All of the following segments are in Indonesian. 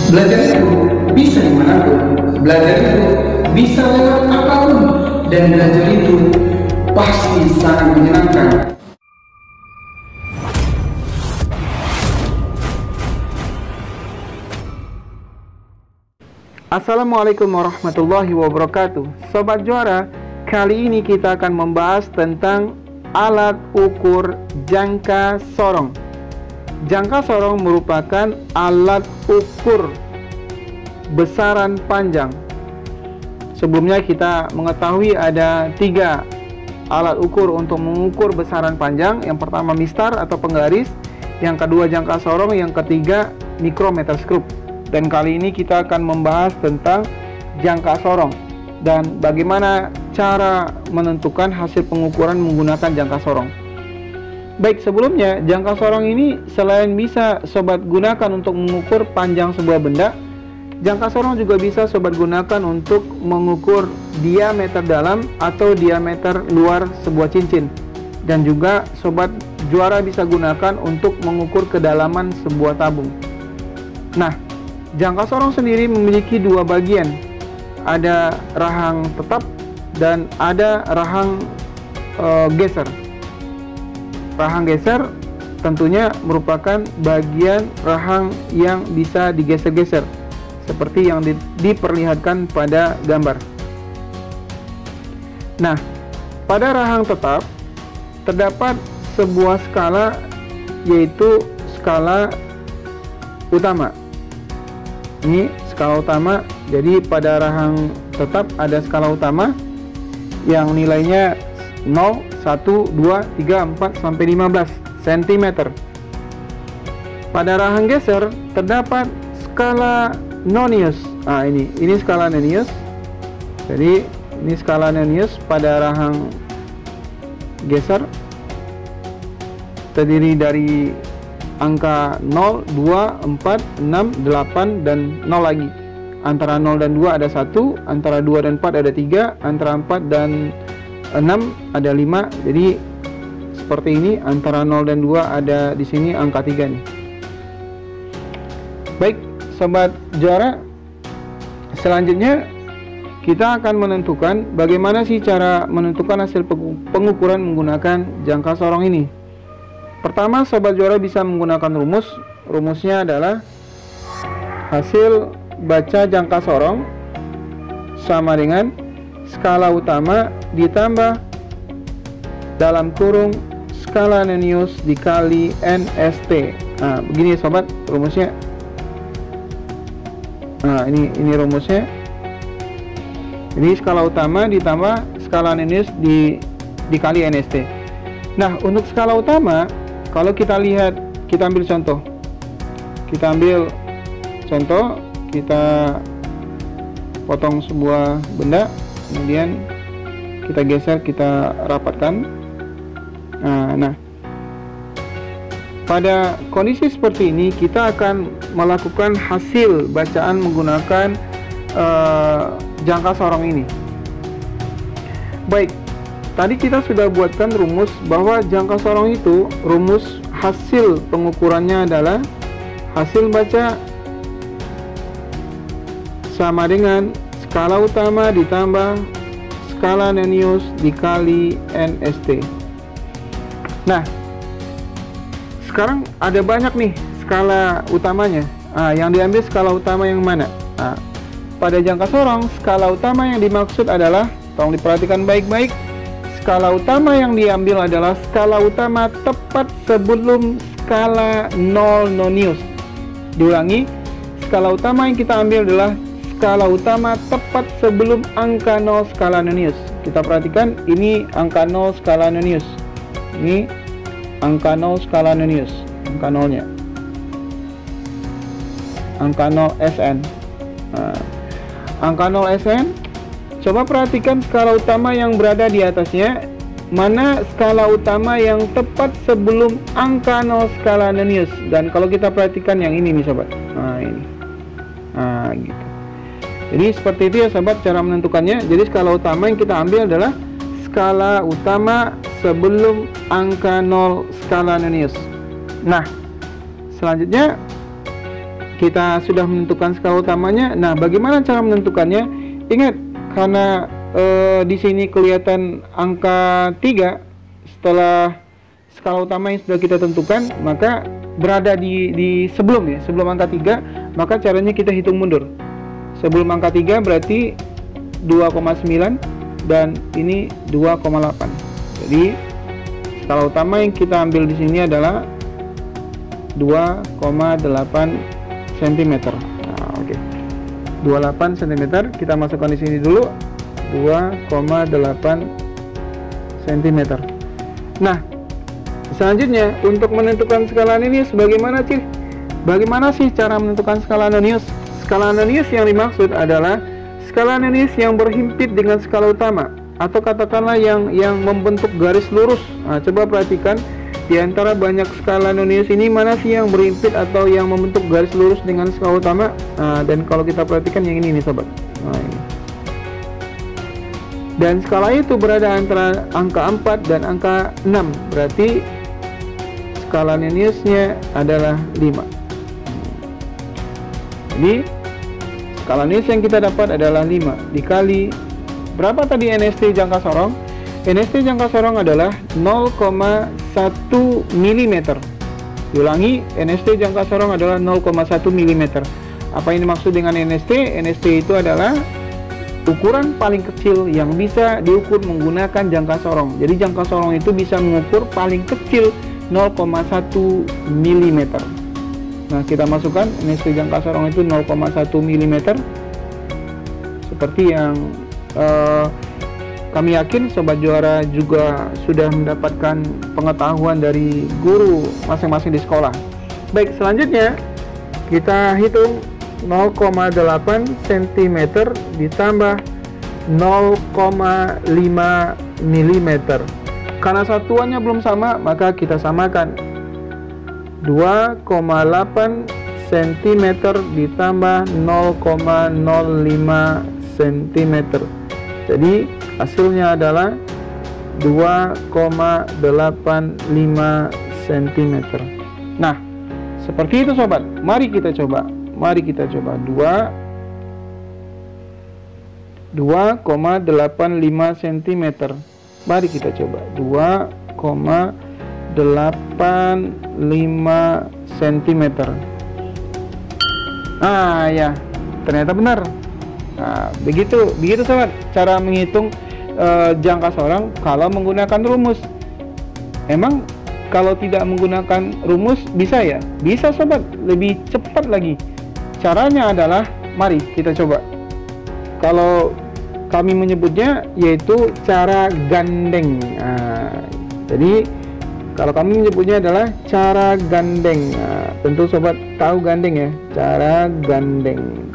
Belajar itu bisa dimanapun, belajar itu bisa lewat apapun, dan belajar itu pasti sangat menyenangkan. Assalamualaikum warahmatullahi wabarakatuh. Sobat Juara, kali ini kita akan membahas tentang alat ukur jangka sorong. Jangka sorong merupakan alat ukur besaran panjang. Sebelumnya kita mengetahui ada 3 alat ukur untuk mengukur besaran panjang. Yang pertama mistar atau penggaris, yang kedua jangka sorong, yang ketiga mikrometerskop. Dan kali ini kita akan membahas tentang jangka sorong dan bagaimana cara menentukan hasil pengukuran menggunakan jangka sorong. Baik, sebelumnya jangka sorong ini selain bisa sobat gunakan untuk mengukur panjang sebuah benda, jangka sorong juga bisa sobat gunakan untuk mengukur diameter dalam atau diameter luar sebuah cincin. Dan juga sobat Juara bisa gunakan untuk mengukur kedalaman sebuah tabung. Nah, jangka sorong sendiri memiliki 2 bagian. Ada rahang tetap dan ada rahang geser. Rahang geser tentunya merupakan bagian rahang yang bisa digeser-geser, seperti yang diperlihatkan pada gambar. Nah, pada rahang tetap terdapat sebuah skala, yaitu skala utama. Ini skala utama. Jadi pada rahang tetap ada skala utama yang nilainya 0, 1, 2, 3, 4 sampai 15 cm. Pada rahang geser terdapat skala Nonius. Nah, ini skala Nonius. Jadi ini skala Nonius pada rahang geser terdiri dari angka 0, 2, 4, 6, 8, dan 0 lagi. Antara 0 dan 2 ada 1, antara 2 dan 4 ada 3, antara 4 dan 6 ada 5. Jadi seperti ini, antara 0 dan 2 ada di sini angka 3 nih. Baik, sobat Juara, selanjutnya kita akan menentukan bagaimana sih cara menentukan hasil pengukuran menggunakan jangka sorong ini. Pertama, sobat Juara bisa menggunakan rumus. Rumusnya adalah hasil baca jangka sorong sama dengan skala utama ditambah dalam kurung skala Nonius dikali NST. Nah, begini sobat rumusnya. Nah, ini rumusnya. Ini skala utama ditambah skala Nonius dikali NST. Nah, untuk skala utama, kalau kita lihat, kita ambil contoh. Kita potong sebuah benda, kemudian kita geser, kita rapatkan. Nah, pada kondisi seperti ini kita akan melakukan hasil bacaan menggunakan jangka sorong ini. Baik, tadi kita sudah buatkan rumus bahwa jangka sorong itu, rumus hasil pengukurannya adalah hasil baca sama dengan skala utama ditambah skala Nonius dikali NST. Nah, sekarang ada banyak nih skala utamanya. Yang diambil skala utama yang mana? Pada jangka sorong, skala utama yang dimaksud adalah, tolong diperhatikan baik-baik, skala utama yang diambil adalah skala utama tepat sebelum skala 0 Nonius. Diulangi, skala utama yang kita ambil adalah skala utama tepat sebelum angka 0 skala Nonius. Kita perhatikan, ini angka 0 skala Nonius. Ini angka 0 skala Nonius, angka 0-nya. Angka 0 SN. Angka 0 SN. Coba perhatikan skala utama yang berada di atasnya. Mana skala utama yang tepat sebelum angka 0 skala Nonius. Dan kalau kita perhatikan yang ini nih sobat. Ini. Gitu. Jadi seperti itu ya sobat cara menentukannya. Jadi skala utama yang kita ambil adalah skala utama sebelum angka 0 skala Nonius. Nah, selanjutnya kita sudah menentukan skala utamanya. Nah, bagaimana cara menentukannya? Ingat, karena di sini kelihatan angka 3 setelah skala utama yang sudah kita tentukan, maka berada di sebelum angka 3, maka caranya kita hitung mundur. Sebelum angka 3 berarti 2,9 dan ini 2,8. Jadi skala utama yang kita ambil di sini adalah 2,8 cm. Nah, oke. 28 cm kita masukkan di sini dulu, 2,8 cm. Nah, selanjutnya untuk menentukan skala Ananius bagaimana sih cara menentukan skala Ananius? Skala Ananius yang dimaksud adalah skala Ananius yang berhimpit dengan skala utama, atau katakanlah yang membentuk garis lurus. Nah, coba perhatikan di antara banyak skala Ananius ini, mana sih yang berhimpit atau yang membentuk garis lurus dengan skala utama? Nah, dan kalau kita perhatikan yang ini nih sobat. Nah, ini. Dan skala itu berada antara angka 4 dan angka 6. Berarti skala Ananiusnya adalah 5. Jadi skala Ananius yang kita dapat adalah 5 dikali berapa tadi NST jangka sorong? NST jangka sorong adalah 0,1 mm. Diulangi, NST jangka sorong adalah 0,1 mm. Apa yang dimaksud dengan NST? NST itu adalah ukuran paling kecil yang bisa diukur menggunakan jangka sorong. Jadi jangka sorong itu bisa mengukur paling kecil 0,1 mm. Nah, kita masukkan NST jangka sorong itu 0,1 mm. Seperti yang kami yakin Sobat Juara juga sudah mendapatkan pengetahuan dari guru masing-masing di sekolah. Baik, selanjutnya kita hitung 0,8 cm ditambah 0,5 mm. Karena satuannya belum sama, maka kita samakan 2,8 cm ditambah 0,05 cm. Jadi hasilnya adalah 2,85 cm. Nah, seperti itu sobat. Mari kita coba 2,85 cm. Mari kita coba 2,85 cm. Ah ya, ternyata benar. Nah, begitu sobat cara menghitung jangka sorong kalau menggunakan rumus. Emang kalau tidak menggunakan rumus bisa ya? Bisa sobat, lebih cepat lagi. Caranya adalah, mari kita coba. Kalau kami menyebutnya yaitu cara gandeng. Nah, jadi kalau kami menyebutnya adalah cara gandeng. Nah, tentu sobat tahu gandeng ya, cara gandeng.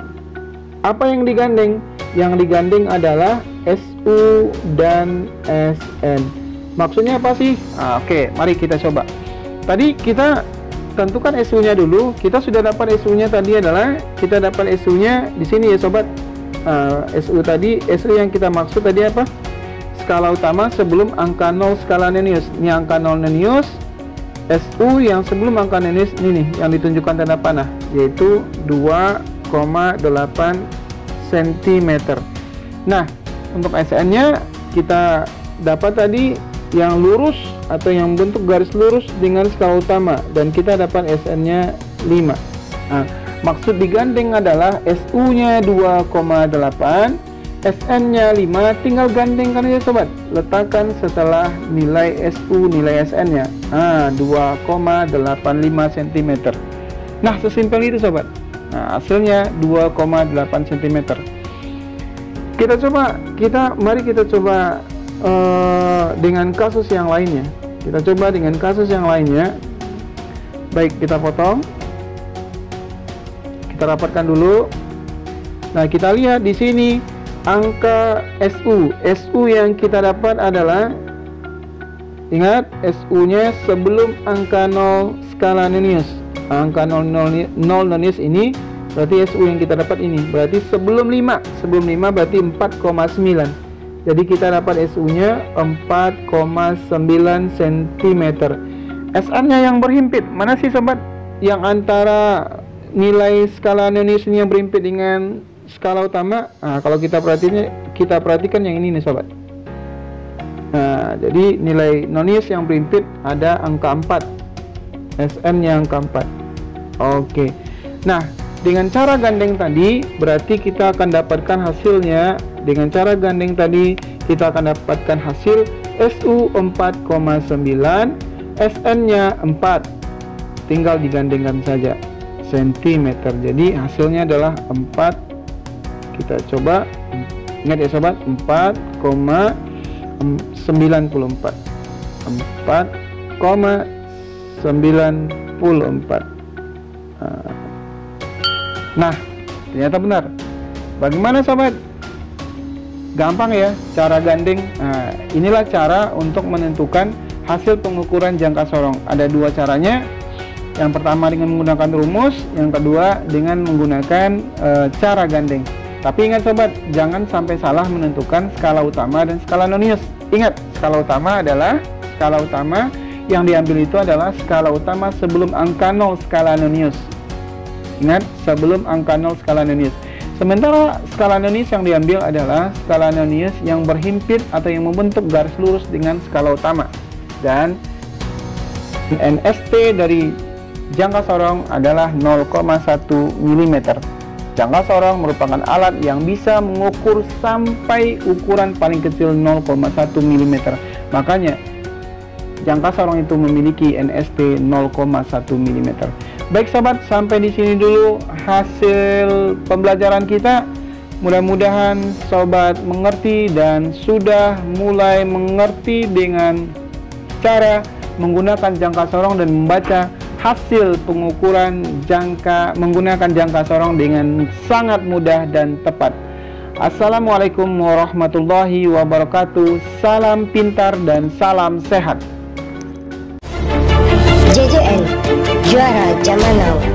Apa yang digandeng? Yang digandeng adalah SU dan SN. Maksudnya apa sih? Oke, mari kita coba. Tadi kita tentukan SU-nya dulu. Kita sudah dapat SU-nya tadi adalah, kita dapat SU-nya di sini ya sobat. SU tadi, SU yang kita maksud tadi apa? Skala utama sebelum angka 0 skala Ananius. Ini angka 0 Ananius. SU yang sebelum angka Ananius ini nih, yang ditunjukkan tanda panah, yaitu 2,8 cm. Nah, untuk SN-nya kita dapat tadi yang lurus atau yang bentuk garis lurus dengan skala utama, dan kita dapat SN-nya 5. Nah, maksud digandeng adalah SU-nya 2,8, SN-nya 5, tinggal gandengkan aja sobat. Letakkan setelah nilai SU, nilai SN-nya. 2,85 cm. Nah, sesimpel itu sobat. Nah, hasilnya 2,8 cm. Mari kita coba dengan kasus yang lainnya. Baik, kita potong. Kita rapatkan dulu. Nah, kita lihat di sini angka SU. SU yang kita dapat adalah, ingat, SU-nya sebelum angka 0 skala Ananius. Angka 0 Ananius ini berarti SU yang kita dapat ini. Berarti sebelum 5 berarti 4,9. Jadi kita dapat SU-nya 4,9 cm. SN-nya yang berhimpit, mana sih sobat? Yang antara nilai skala nonis ini yang berhimpit dengan skala utama. Nah, kalau kita perhatikan yang ini nih sobat. Nah, jadi nilai nonis yang berhimpit ada angka 4, SN-nya angka 4. Oke. Nah, dengan cara gandeng tadi berarti kita akan dapatkan hasilnya. Dengan cara gandeng tadi kita akan dapatkan hasil SU 4,9, SN-nya 4. Tinggal digandengkan saja cm. Jadi hasilnya adalah 4. Kita coba, ingat ya sobat, 4,94. 4,94. Nah, ternyata benar. Bagaimana sobat? Gampang ya cara gandeng. Nah, inilah cara untuk menentukan hasil pengukuran jangka sorong. Ada dua caranya. Yang pertama dengan menggunakan rumus, yang kedua dengan menggunakan cara gandeng. Tapi ingat sobat, jangan sampai salah menentukan skala utama dan skala nonius. Ingat, skala utama adalah skala utama yang diambil itu adalah skala utama sebelum angka 0 skala nonius. Ingat, sebelum angka 0 skala nonius. Sementara skala nonius yang diambil adalah skala nonius yang berhimpit atau yang membentuk garis lurus dengan skala utama. Dan NST dari jangka sorong adalah 0,1 mm. Jangka sorong merupakan alat yang bisa mengukur sampai ukuran paling kecil 0,1 mm. Makanya jangka sorong itu memiliki NST 0,1 mm. Baik sobat, sampai di sini dulu hasil pembelajaran kita. Mudah-mudahan sobat mengerti dan sudah mulai mengerti dengan cara menggunakan jangka sorong dan membaca hasil pengukuran jangka menggunakan jangka sorong dengan sangat mudah dan tepat. Assalamualaikum warahmatullahi wabarakatuh. Salam pintar dan salam sehat. JJN, juara zaman now.